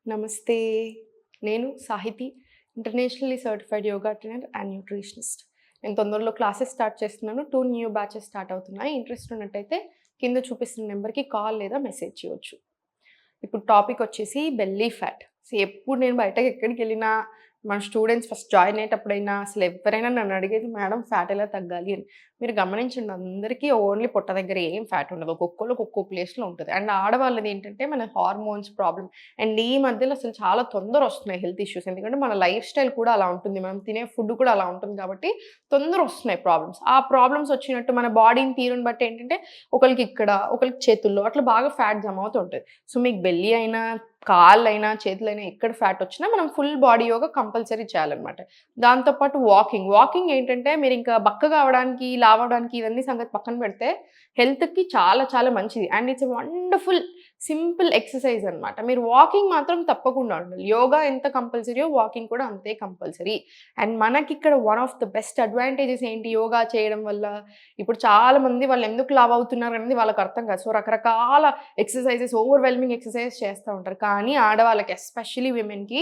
నమస్తే. నేను Sahiti, internationally certified yoga trainer and nutritionist. నేను తొందరలో క్లాసెస్ స్టార్ట్ చేస్తున్నాను. 2 న్యూ బ్యాచెస్ స్టార్ట్ అవుతున్నాయి. ఇంట్రెస్ట్ ఉన్నట్టయితే కింద చూపిస్తున్న నెంబర్‌కి కాల్ లేదా మెసేజ్ చేయొచ్చు. ఇప్పుడు టాపిక్ వచ్చేసి బెల్లీ ఫ్యాట్. ఎప్పుడు నేను బయటకి ఎక్కడికెళ్ళినా మన స్టూడెంట్స్ ఫస్ట్ జాయిన్ అయ్యేటప్పుడైనా అసలు ఎవరైనా నన్ను అడిగేది మేడం ఫ్యాట్ ఎలా తగ్గాలి అని. మీరు గమనించండి అందరికీ ఓన్లీ పొట్ట దగ్గర ఏం ఫ్యాట్ ఉండదు. ఒక్కొక్కళ్ళకి ఒక్కో ప్లేస్‌లో ఉంటది. అండ్ ఆడవాళ్ళది ఏంటంటే మన హార్మోన్స్ ప్రాబ్లమ్ అండ్ ఈ మధ్యలో అసలు చాలా తొందర వస్తున్నాయి హెల్త్ ఇష్యూస్. ఎందుకంటే మన లైఫ్ స్టైల్ కూడా అలా ఉంటుంది. మనం తినే ఫుడ్ కూడా అలా ఉంటుంది కాబట్టి తొందర వస్తున్నాయి ప్రాబ్లమ్స్. ఆ ప్రాబ్లమ్స్ వచ్చినట్టు మన బాడీని తీరుని బట్టి ఏంటంటే ఒకళ్ళకి ఇక్కడ, ఒకళ్ళకి చేతుల్లో అట్లా బాగా ఫ్యాట్ జమ అవుతూ ఉంటది. సో మీకు బెల్లీ అయినా, కాళ్ళైనా, చేతులైనా ఎక్కడ ఫ్యాట్ వచ్చినా మనం ఫుల్ బాడీ యోగా కంపల్సరీ చేయాలన్నమాట. దాంతో పాటు వాకింగ్ ఏంటంటే మీరింకా బక్కగా అవ్వడానికి, లావవ్వడానికి ఇవన్నీ సంగతి పక్కన పెడితే హెల్త్‌కి చాలా చాలా మంచిది. And it's a wonderful simple exercise అన్నమాట. మీరు వాకింగ్ మాత్రం తప్పకుండా ఉండాలి. యోగా ఎంత కంపల్సరీయో వాకింగ్ కూడా అంతే కంపల్సరీ. అండ్ మనకిక్కడ one of the best advantages ఏంటి యోగా చేయడం వల్ల, ఇప్పుడు చాలామంది వాళ్ళెందుకు లావు అవుతున్నారనేది వాళ్ళకి అర్థం కాదు. సో రకరకాల ఎక్సర్‌సైజెస్ ఓవర్‌వెల్మింగ్ ఎక్సర్‌సైజెస్ చేస్తా ఉంటారు. కానీ ఆడవాళ్ళకి ఎస్పెషల్లీ విమెన్‌కి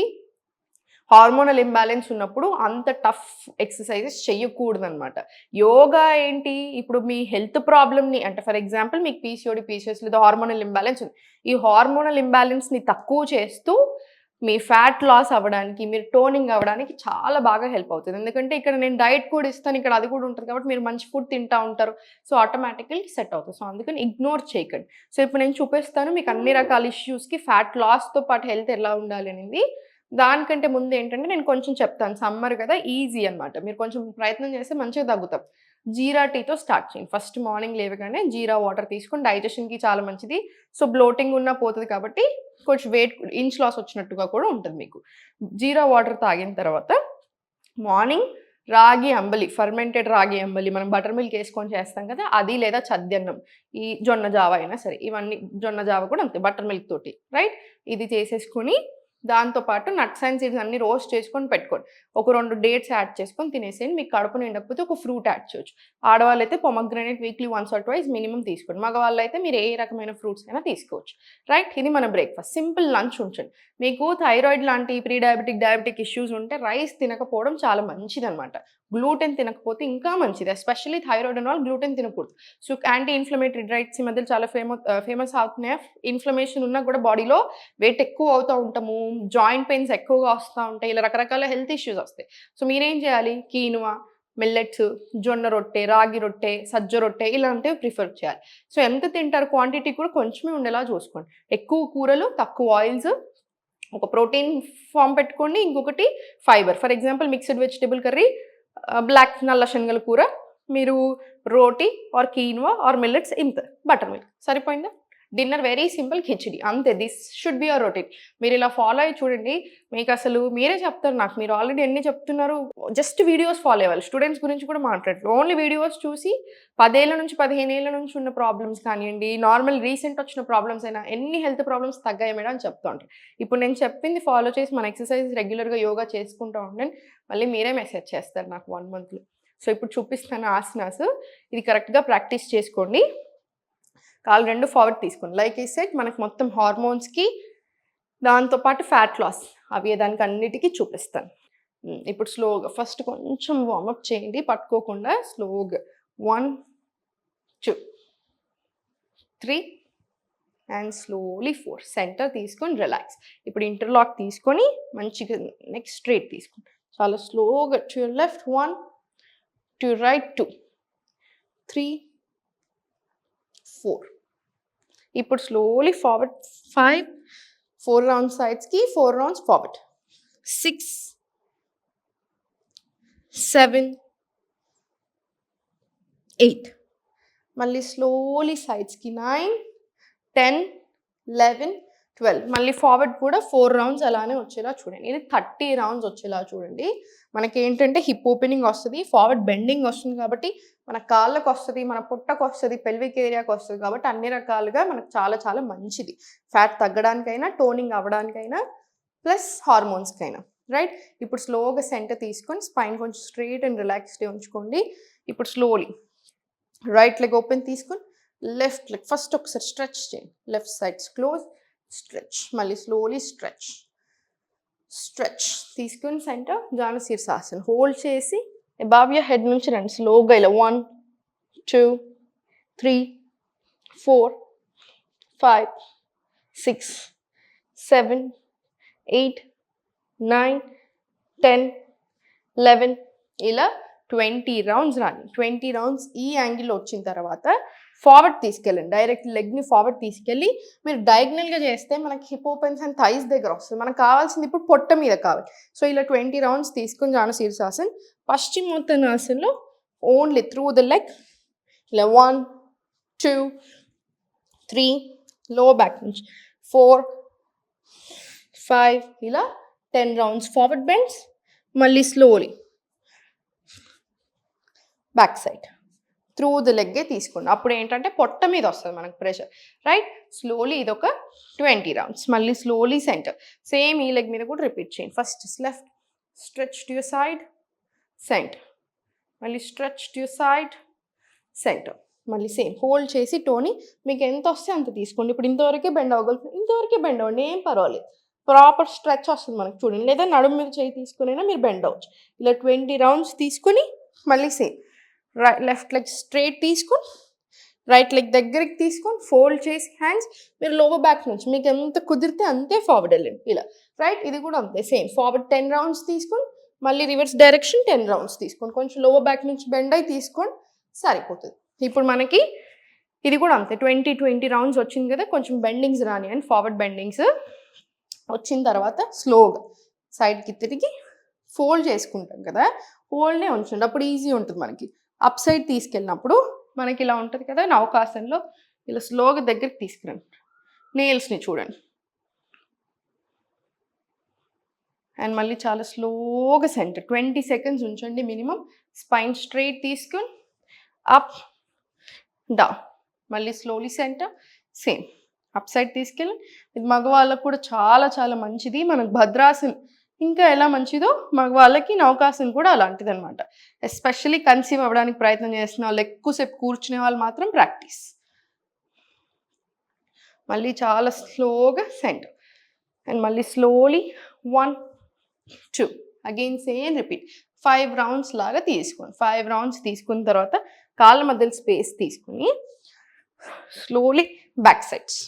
హార్మోనల్ ఇంబాలెన్స్ ఉన్నప్పుడు అంత టఫ్ ఎక్సర్‌సైజెస్ చెయ్యకూడదనమాట. యోగా ఏంటి, ఇప్పుడు మీ హెల్త్ ప్రాబ్లమ్‌ని అంటే ఫర్ ఎగ్జాంపుల్ మీకు పీసీఓడీ, పీసీఓఎస్ లేదా హార్మోనల్ ఇంబాలెన్స్ ఉంది. ఈ హార్మోనల్ ఇంబాలెన్స్‌ని తక్కువ చేస్తూ మీ ఫ్యాట్ లాస్ అవ్వడానికి, మీరు టోనింగ్ అవ్వడానికి చాలా బాగా హెల్ప్ అవుతది. ఎందుకంటే ఇక్కడ నేను డైట్ కూడా ఇస్తాను. ఇక్కడ అది కూడా ఉంటది కాబట్టి మీరు మంచి ఫుడ్ తింటా ఉంటారు. సో ఆటోమేటికల్లీ సెట్ అవుతది. సో అందుకని ఇగ్నోర్ చేయకండి. సో ఇప్పుడు నేను చూపిస్తాను మీకు అన్ని రకాల ఇష్యూస్‌కి ఫ్యాట్ లాస్‌తో పాటు హెల్త్ ఎలా ఉండాలి అనేది. దానికంటే ముందు ఏంటంటే నేను కొంచెం చెప్తాను. సమ్మర్ కదా ఈజీ అన్నమాట. మీరు కొంచెం ప్రయత్నం చేస్తే మంచిగా తగ్గుతాం. జీరా టీతో స్టార్ట్ చేయండి. ఫస్ట్ మార్నింగ్ లేవగానే జీరా వాటర్ తీసుకొని డైజెషన్‌కి చాలా మంచిది. సో బ్లోటింగ్ ఉన్నా పోతది కాబట్టి కొంచెం వెయిట్ ఇంచ్ లాస్ వచ్చినట్టుగా కూడా ఉంటది మీకు. జీరా వాటర్ తాగిన తర్వాత మార్నింగ్ రాగి అంబలి, ఫర్మెంటెడ్ రాగి అంబలి మనం బటర్ మిల్క్ ఏసుకొని చేస్తాం కదా! అది లేదా చద్దన్నం. ఈ జొన్న జావ అయినా సరే. ఇవన్నీ జొన్న జావ కూడా అంతే బటర్ మిల్క్ తోటి రైట్? ఇది చేసేసుకొని దాంతో పాటు నట్స్ అండ్ సీడ్స్ అన్నీ రోస్ట్ చేసుకొని పెట్టుకోండి. ఒక 2 డేట్స్ యాడ్ చేసుకొని తినేసేయండి. మీకు కడుపు నిండకపోతే ఒక ఫ్రూట్ యాడ్ చేయొచ్చు. ఆడవాళ్ళైతే pomegranate weekly once or twice minimum తీసుకోండి. మగవాళ్ళైతే మీరు ఏ రకమైన ఫ్రూట్స్ అయినా తీసుకోవచ్చు. రైట్? ఇది మన బ్రేక్‌ఫాస్ట్. సింపుల్ లంచ్ ఉంచండి. మీకు థైరాయిడ్ లాంటి ప్రీ డయాబెటిక్, డయాబెటిక్ ఇష్యూస్ ఉంటే రైస్ తినకపోవడం చాలా మంచిదనమాట. గ్లూటెన్ తినకపోతే ఇంకా మంచిది. ఎస్పెషల్లీ థైరాయిడ్ ఉన్నవాళ్ళు గ్లూటెన్ తినకూడదు. సో యాంటీ ఇన్‌ఫ్లమేటరీ డ్రగ్స్ ఈ మధ్యలో చాలా ఫేమస్ అవుతున్నాయి. ఇన్‌ఫ్లమేషన్ ఉన్నా కూడా బాడీలో వెయిట్ ఎక్కువ అవుతా ఉంటాము. జాయింట్ పెయిన్స్ ఎక్కువగా వస్తా ఉంటాయి. ఇలా రకరకాల హెల్త్ ఇష్యూస్ వస్తాయి. సో మీరేం చేయాలి? కీనువా, మిల్లెట్స్, జొన్న రొట్టె, రాగి రొట్టె, సజ్జ రొట్టె ఇలాంటివి ప్రిఫర్ చేయాలి. సో ఎంత తింటారు క్వాంటిటీ కూడా కొంచెమే ఉండేలా చూసుకోండి. ఎక్కువ కూరలు, తక్కువ ఆయిల్స్, ఒక ప్రోటీన్ ఫార్మ్ పెట్టుకోండి. ఇంకొకటి fibre. For example mixed vegetable curry, black నల్ల శనగల కూర, మీరు roti or quinoa or millets ఇంత బటర్ మిల్క్ సరిపోయిందా? డిన్నర్ వెరీ సింపుల్ కిచిడి అంతే. This should be your routine. మీరు ఇలా ఫాలో అయ్యి చూడండి. మీకు అసలు మీరే చెప్తారు నాకు. మీరు ఆల్రెడీ ఎన్ని చెప్తున్నారు. జస్ట్ వీడియోస్ ఫాలో అవ్వాలి. స్టూడెంట్స్ గురించి కూడా మాట్లాడట్లేదు. ఓన్లీ వీడియోస్ చూసి 10 ఏళ్ల నుంచి 15 ఏళ్ల నుంచి ఉన్న ప్రాబ్లమ్స్ కానియండి, నార్మల్ రీసెంట్ వచ్చిన ప్రాబ్లమ్స్ అయినా ఎన్ని హెల్త్ ప్రాబ్లమ్స్ తగ్గాయి మేడం అని చెప్తా ఉంటారు. ఇప్పుడు నేను చెప్పింది ఫాలో చేసి మన ఎక్సర్సైజ్ రెగ్యులర్‌గా యోగా చేసుకుంటూ ఉండండి. మళ్ళీ మీరే మెసేజ్ చేస్తారు నాకు 1 మంత్‌లో. సో ఇప్పుడు చూపిస్తాను ఆసనాస్. ఇది కరెక్ట్‌గా ప్రాక్టీస్ చేసుకోండి. కాళ్ళు 2 ఫార్వర్డ్ తీసుకోండి. లైక్ ఐ సెడ్ మనకు మొత్తం హార్మోన్స్‌కి దాంతో పాటు ఫ్యాట్ లాస్ అవి దానికి అన్నిటికి చూపిస్తాను. ఇప్పుడు స్లోగా ఫస్ట్ కొంచెం వార్మప్ చేయండి పట్టుకోకుండా స్లోగా. 1, 2, 3 అండ్ స్లోలీ 4. సెంటర్ తీసుకొని రిలాక్స్. ఇప్పుడు ఇంటర్లాక్ తీసుకొని మంచిగా నెక్ స్ట్రెయిట్ తీసుకోండి. చాలా స్లోగా to your left 1, to your right 2, 3, 4. ఇప్పుడు స్లోలీ ఫార్వర్డ్ 5, 4 రౌండ్స్ సైడ్స్‌కి, 4 రౌండ్స్ ఫార్వర్డ్. 6, 7, 8. మళ్ళీ స్లోలీ సైడ్స్‌కి 9, 10, 11, 12. మళ్ళీ ఫార్వర్డ్ కూడా 4 రౌండ్స్ అలానే వచ్చేలా చూడండి. ఇది 30 రౌండ్స్ వచ్చేలా చూడండి. మనకేంటంటే హిప్ ఓపెనింగ్ వస్తది. ఫార్వర్డ్ బెండింగ్ వస్తుంది కాబట్టి మన కాళ్ళకొస్తది, మన పొట్టకొస్తది, పెల్విక్ ఏరియాకొస్తది కాబట్టి అన్ని రకాలుగా మనకు చాలా చాలా మంచిది. ఫ్యాట్ తగ్గడానికైనా, టోనింగ్ అవ్వడానికైనా, ప్లస్ హార్మోన్స్‌కైనా. రైట్? ఇప్పుడు స్లోగా సెంటర్ తీసుకొని స్పైన్ కొంచెం స్ట్రెయిట్ అండ్ రిలాక్స్డ్‌గా ఉంచుకోండి. ఇప్పుడు స్లోలీ రైట్ లెగ్ ఓపెన్ తీసుకొని లెఫ్ట్ లెగ్ ఫస్ట్ ఒకసారి స్ట్రెచ్ చేయండి. Left sides close, stretch. మళ్ళీ స్లోలీ స్ట్రెచ్. స్ట్రెచ్ తీసుకొని సెంటర్ జాను శీర్షాసన్ హోల్డ్ చేసి అబవ్ యువర్ హెడ్ నుంచి రండి స్లోగా ఇలా 1 2 3 4 5 6 7 8 9 10 11 ఇలా 20 రౌండ్స్ రాని 20 రౌండ్స్ ఈ యాంగిల్లో వచ్చిన తర్వాత ఫార్వర్డ్ తీసుకెళ్ళండి డైరెక్ట్ లెగ్ని ఫార్వర్డ్ తీసుకెళ్ళి మీరు డయాగ్నల్గా చేస్తే మనకి హిపోపెన్స్ అండ్ థైస్ దగ్గర వస్తుంది మనకు కావాల్సింది ఇప్పుడు పొట్ట మీద కావాలి సో ఇలా 20 రౌండ్స్ తీసుకుని జాను శీర్షాసన్ పశ్చిమోత్తనాసన్లో ఓన్లీ త్రూ ద లెగ్ ఇలా 1 2 3 లో బ్యాక్ నుంచి 4 5 ఇలా 10 రౌండ్స్ ఫార్వర్డ్ బెండ్స్ మళ్ళీ slowly back side through the లెగ్గే తీసుకోండి అప్పుడు ఏంటంటే పొట్ట మీద వస్తుంది మనకు ప్రెషర్ రైట్ స్లోలీ ఇది ఒక 20 రౌండ్స్ మళ్ళీ స్లోలీ సెంటర్ సేమ్ ఈ లెగ్ మీద కూడా రిపీట్ చేయండి first left stretch to your side centre మళ్ళీ stretch to your side centre మళ్ళీ సేమ్ హోల్డ్ చేసి టోని మీకు ఎంత వస్తే అంత తీసుకోండి ఇప్పుడు ఇంతవరకే బెండ్ అవ్వగలుగుతుంది ఇంతవరకే బెండ్ అవ్వండి ఏం పర్వాలేదు ప్రాపర్ స్ట్రెచ్ వస్తుంది మనకు చూడండి లేదా నడుము మీద చేయి తీసుకునైనా మీరు బెండ్ అవ్వచ్చు ఇలా 20 రౌండ్స్ తీసుకుని మళ్ళీ సేమ్ లెఫ్ట్ లెగ్ స్ట్రైట్ తీసుకొని రైట్ లెగ్ దగ్గరికి తీసుకొని ఫోల్డ్ చేసి హ్యాండ్స్ మీరు లోవర్ బ్యాక్ నుంచి మీకు ఎంత కుదిరితే అంతే ఫార్వర్డ్ వెళ్ళండి ఇలా రైట్ ఇది కూడా అంతే సేమ్ ఫార్వర్డ్ 10 రౌండ్స్ తీసుకొని మళ్ళీ రివర్స్ డైరెక్షన్ 10 రౌండ్స్ తీసుకోండి కొంచెం లోవర్ బ్యాక్ నుంచి బెండ్ అయి తీసుకోండి సరిపోతుంది ఇప్పుడు మనకి ఇది కూడా అంతే 20 రౌండ్స్ వచ్చింది కదా కొంచెం బెండింగ్స్ రాని అండ్ ఫార్వర్డ్ బెండింగ్స్ వచ్చిన తర్వాత స్లోగా సైడ్కి తిరిగి ఫోల్డ్ చేసుకుంటాం కదా ఫోల్డ్నే ఉంచండి అప్పుడు ఈజీ ఉంటుంది మనకి అప్ సైడ్ తీసుకెళ్ళినప్పుడు మనకి ఇలా ఉంటుంది కదా నౌకాసన్లో ఇలా స్లోగా దగ్గరికి తీసుకురండి నెయిల్స్ని చూడండి అండ్ మళ్ళీ చాలా స్లోగా సెంటర్ 20 సెకండ్స్ ఉంచండి మినిమం స్పైన్ స్ట్రైట్ తీసుకొని అప్ డౌన్ మళ్ళీ slowly centre same up side తీసుకెళ్ళి ఇది మగవాళ్ళకు కూడా చాలా చాలా మంచిది మనకు భద్రాసన్ ఇంకా ఎలా మంచిదో మగవాళ్ళకి నౌకాసన్ కూడా అలాంటిది అనమాట ఎస్పెషల్లీ కన్సీవ్ అవ్వడానికి ప్రయత్నం చేసిన వాళ్ళు ఎక్కువసేపు కూర్చునే వాళ్ళు మాత్రం ప్రాక్టీస్ మళ్ళీ చాలా స్లోగా సెంటర్ అండ్ మళ్ళీ slowly 1 2 again same repeat 5 rounds లాగా తీసుకోండి 5 రౌండ్స్ తీసుకున్న తర్వాత కాళ్ళ మధ్యలో స్పేస్ తీసుకుని స్లోలీ బ్యాక్ సైడ్స్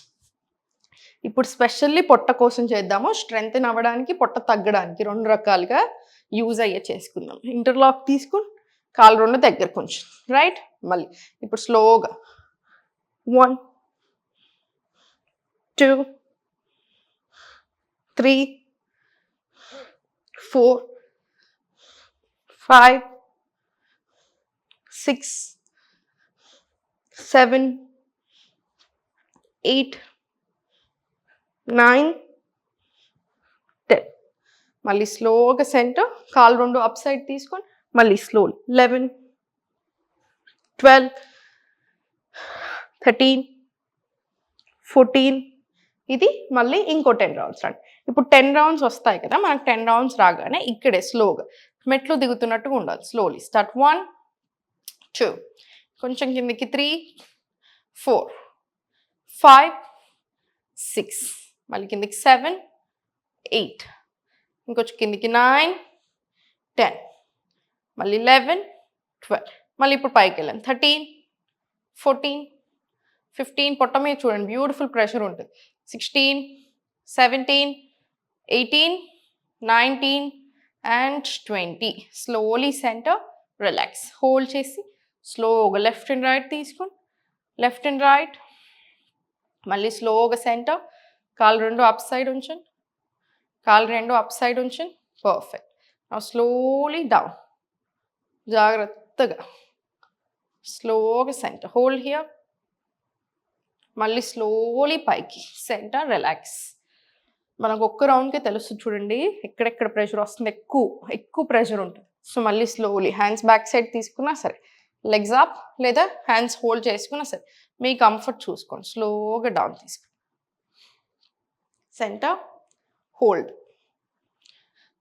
ఇప్పుడు స్పెషల్లీ పొట్ట కోసం చేద్దాము స్ట్రెంగ్త్ అవ్వడానికి పొట్ట తగ్గడానికి 2 రకాలుగా యూజ్ అయ్యే చేసుకుందాం ఇంటర్లాక్ తీసుకుని కాళ్ళు 2 దగ్గర కొంచెం రైట్ మళ్ళీ ఇప్పుడు స్లోగా 1 2 3 4 5 6 7 8 9 10 మళ్ళీ స్లోగా సెంటర్ కాళ్ళు 2 అప్ సైడ్ తీసుకొని మళ్ళీ స్లోలీ 11 12 13 14 ఇది మళ్ళీ ఇంకో 10 రౌండ్స్ రండి ఇప్పుడు 10 రౌండ్స్ వస్తాయి కదా మనకు 10 రౌండ్స్ రాగానే ఇక్కడే స్లోగా మెట్లు దిగుతున్నట్టుగా ఉండాలి స్లోలీ స్టార్ట్ 1 2 కొంచెం కిందకి 3 4 5 6 మళ్ళీ కిందకి 7 8 ఇంకొంచెం కిందకి 9 10 మళ్ళీ 11 12 మళ్ళీ ఇప్పుడు పైకి వెళ్ళాను 13 14 15 పొట్ట మీద చూడండి బ్యూటిఫుల్ ప్రెషర్ ఉంటుంది 16 17 18 19 and 20 slowly centre relax hold చేసి స్లోగా లెఫ్ట్ అండ్ రైట్ తీసుకోండి లెఫ్ట్ అండ్ రైట్ మళ్ళీ స్లోగా సెంటర్ కాళ్ళు 2 అప్ సైడ్ ఉంచండి కాళ్ళు 2 అప్ సైడ్ ఉంచండి పర్ఫెక్ట్ స్లోలీ డౌన్ జాగ్రత్తగా స్లోగా సెంటర్ హోల్డ్ హియర్ మళ్ళీ స్లోలీ పైకి సెంటర్ రిలాక్స్ మనకు ఒక్క రౌండ్కే తెలుస్తుంది చూడండి ఎక్కడెక్కడ ప్రెషర్ వస్తుంది ఎక్కువ ప్రెషర్ ఉంటుంది సో మళ్ళీ స్లోలీ హ్యాండ్స్ బ్యాక్ సైడ్ తీసుకున్నా సరే లెగ్స్ అప్ లేదా హ్యాండ్స్ హోల్డ్ చేసుకున్నా సరే మీ కంఫర్ట్ చూసుకోండి స్లోగా డౌన్ తీసుకోండి సెంటర్ హోల్డ్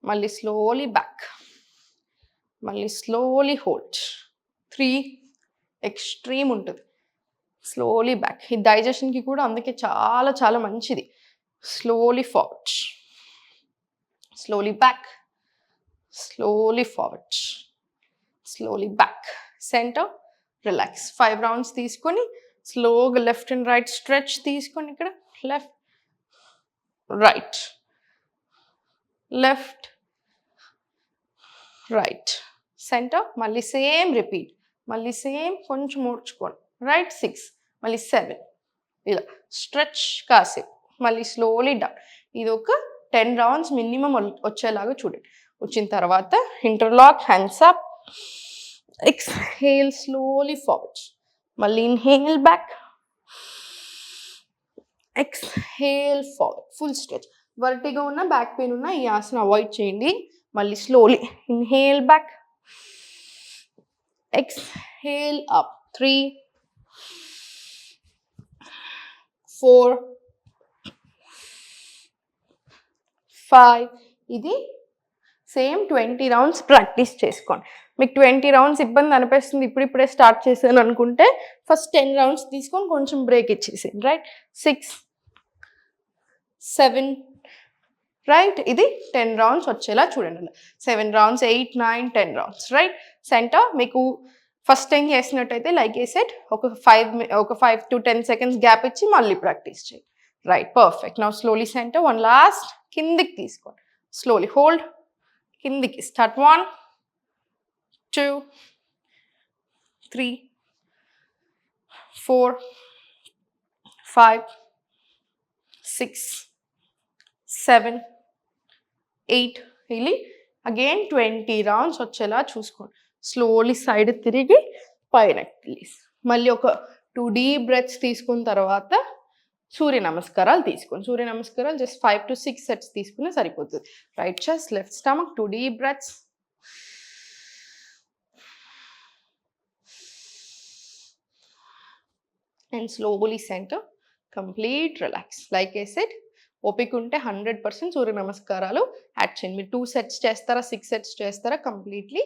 మళ్ళీ స్లోలీ బ్యాక్ మళ్ళీ స్లోలీ హోల్డ్ 3 ఎక్స్ట్రీమ్ ఉంటుంది స్లోలీ బ్యాక్ ఈ డైజెషన్కి కూడా అందుకే చాలా చాలా మంచిది slowly forward slowly back, slowly forward, slowly back, center, relax. 5 rounds తీసుకొని స్లోగా లెఫ్ట్ అండ్ రైట్ స్ట్రెచ్ తీసుకొని ఇక్కడ left right left right centre, మళ్ళీ సేమ్ రిపీట్, మళ్ళీ సేమ్ కొంచెం మూడ్చుకోండి, రైట్ 6, మళ్ళీ 7, ఇలా స్ట్రెచ్ కాసేపు, మళ్ళీ స్లోలీ డౌన్. ఇది ఒక 10 రౌండ్స్ మినిమం వచ్చేలాగా చూడండి. వచ్చిన తర్వాత interlock, hands up, exhale slowly forward, మళ్ళీ inhale back, exhale forward, full stretch. వర్టిగా ఉన్న బ్యాక్ పెయిన్ ఉన్న ఈ ఆసన అవాయిడ్ చేయండి. మళ్ళీ slowly inhale back, exhale up, 3, 4, 5. ఇది సేమ్ 20 రౌండ్స్ ప్రాక్టీస్ చేసుకోండి. మీకు 20 రౌండ్స్ ఇబ్బంది అనిపిస్తుంది, ఇప్పుడిప్పుడే స్టార్ట్ చేశాను అనుకుంటే ఫస్ట్ 10 రౌండ్స్ తీసుకొని కొంచెం బ్రేక్ ఇచ్చేసేయండి, రైట్. 6, 7, రైట్. ఇది 10 రౌండ్స్ వచ్చేలా చూడండి. 7 రౌండ్స్, 8, 9, 10 రౌండ్స్, రైట్. సెంటర్ మీకు ఫస్ట్ టైం చేసినట్టయితే లైక్ ఏ సెట్ ఒక 5 to 10 seconds గ్యాప్ ఇచ్చి మళ్ళీ ప్రాక్టీస్ చేయండి, right. Perfect. Now slowly centre, one last, కిందికి తీసుకోండి, స్లోలీ హోల్డ్, కిందికి స్టార్ట్. 1, 2, 3, 4, 5, 6, 7, 8. really again 20 రౌండ్స్ వచ్చేలా చూసుకోండి. స్లోలీ సైడ్ తిరిగి పైన ప్లీజ్. మళ్ళీ ఒక 2 డీప్ బ్రెత్స్ తీసుకున్న తర్వాత సూర్య నమస్కారాలు తీసుకోండి. సూర్య నమస్కారాలు జస్ట్ 5 to 6 సెట్స్ తీసుకునే సరిపోతుంది. Right chest, left stomach, 2 deep breaths. And slowly centre, complete relax. Like I said, ఓపిక ఉంటే 100% సూర్య నమస్కారాలు యాడ్ చేయండి. మీరు 2 సెట్స్ చేస్తారా, 6 సెట్స్ చేస్తారా, కంప్లీట్లీ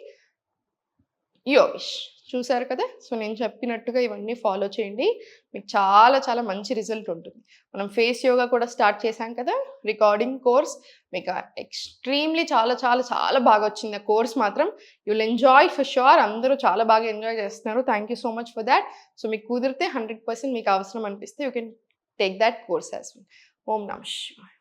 యోగిష్. చూసారు కదా. సో నేను చెప్పినట్టుగా ఇవన్నీ ఫాలో చేయండి, మీకు చాలా చాలా మంచి రిజల్ట్ ఉంటుంది. మనం ఫేస్ యోగా కూడా స్టార్ట్ చేశాం కదా, రికార్డింగ్ కోర్స్. మీకు ఎక్స్ట్రీమ్లీ చాలా చాలా చాలా బాగా వచ్చింది ఆ కోర్స్ మాత్రం. You will enjoy for sure. అందరూ చాలా బాగా ఎంజాయ్ చేస్తున్నారు. Thank you so much for that. So మీకు కుదిరితే 100% మీకు అవసరం అనిపిస్తే you can take that course as well. ఓం నమః శివాయ.